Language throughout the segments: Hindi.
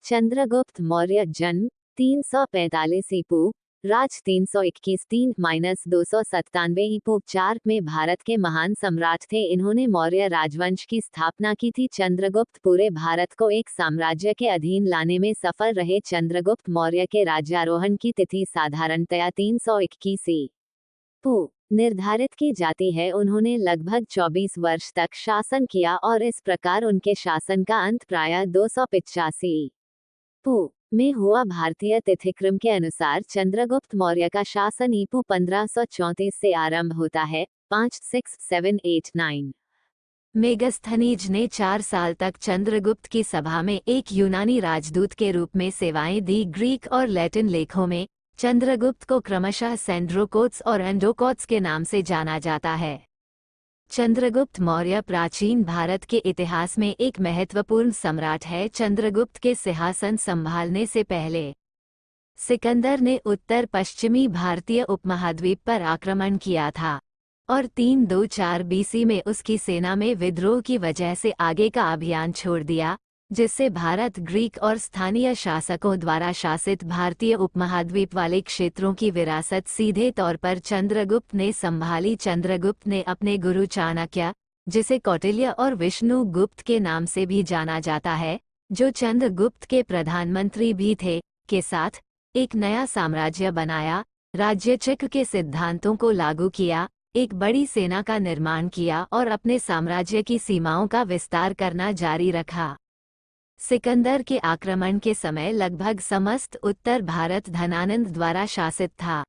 चंद्रगुप्त मौर्य जन्म 345 ईपू, राज 321 3-297 ईपू 4 में भारत के महान सम्राट थे। इन्होंने मौर्य राजवंश की स्थापना की थी। चंद्रगुप्त पूरे भारत को एक साम्राज्य के अधीन लाने में सफल रहे। चंद्रगुप्त मौर्य के राज्यारोहण की तिथि साधारणतया 321 ईपू निर्धारित की जाती है। उन्होंने लगभग 24 वर्ष तक शासन किया और इस प्रकार उनके शासन का अंत प्रायः 285 ईपू में हुआ। भारतीय तिथिक्रम के अनुसार चंद्रगुप्त मौर्य का शासन ईपू 1534 से आरंभ होता है। 5, 6, 7, 8, 9 मेगस्थनीज ने 4 साल तक चंद्रगुप्त की सभा में एक यूनानी राजदूत के रूप में सेवाएं दी। ग्रीक और लैटिन लेखों में चंद्रगुप्त को क्रमशः सेंड्रोकोट्स और एंडोकोट्स के नाम से जाना जाता है। चंद्रगुप्त मौर्य प्राचीन भारत के इतिहास में एक महत्वपूर्ण सम्राट है। चंद्रगुप्त के सिंहासन संभालने से पहले सिकंदर ने उत्तर पश्चिमी भारतीय उपमहाद्वीप पर आक्रमण किया था और 324 बीसी में उसकी सेना में विद्रोह की वजह से आगे का अभियान छोड़ दिया, जिससे भारत ग्रीक और स्थानीय शासकों द्वारा शासित भारतीय उपमहाद्वीप वाले क्षेत्रों की विरासत सीधे तौर पर चंद्रगुप्त ने संभाली। चंद्रगुप्त ने अपने गुरु चाणक्य, जिसे कौटिल्य और विष्णु गुप्त के नाम से भी जाना जाता है, जो चंद्रगुप्त के प्रधानमंत्री भी थे, के साथ एक नया साम्राज्य बनाया, राज्यचक्र के सिद्धांतों को लागू किया, एक बड़ी सेना का निर्माण किया और अपने साम्राज्य की सीमाओं का विस्तार करना जारी रखा। सिकंदर के आक्रमण के समय लगभग समस्त उत्तर भारत धनानंद द्वारा शासित था।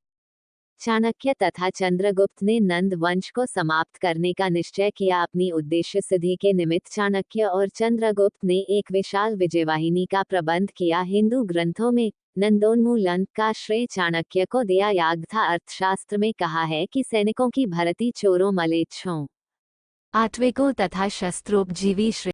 चाणक्य तथा चंद्रगुप्त ने नंद वंश को समाप्त करने का निश्चय किया। अपनी उद्देश्य सिद्धि के निमित्त चाणक्य और चंद्रगुप्त ने एक विशाल विजयवाहिनी का प्रबंध किया। हिंदू ग्रंथों में नंदोन्मूलन का श्रेय चाणक्य को दिया याग था। अर्थशास्त्र में कहा है कि सैनिकों की भर्ती चोरों मलेच्छों आत्विकों तथा शस्त्रोपजीवी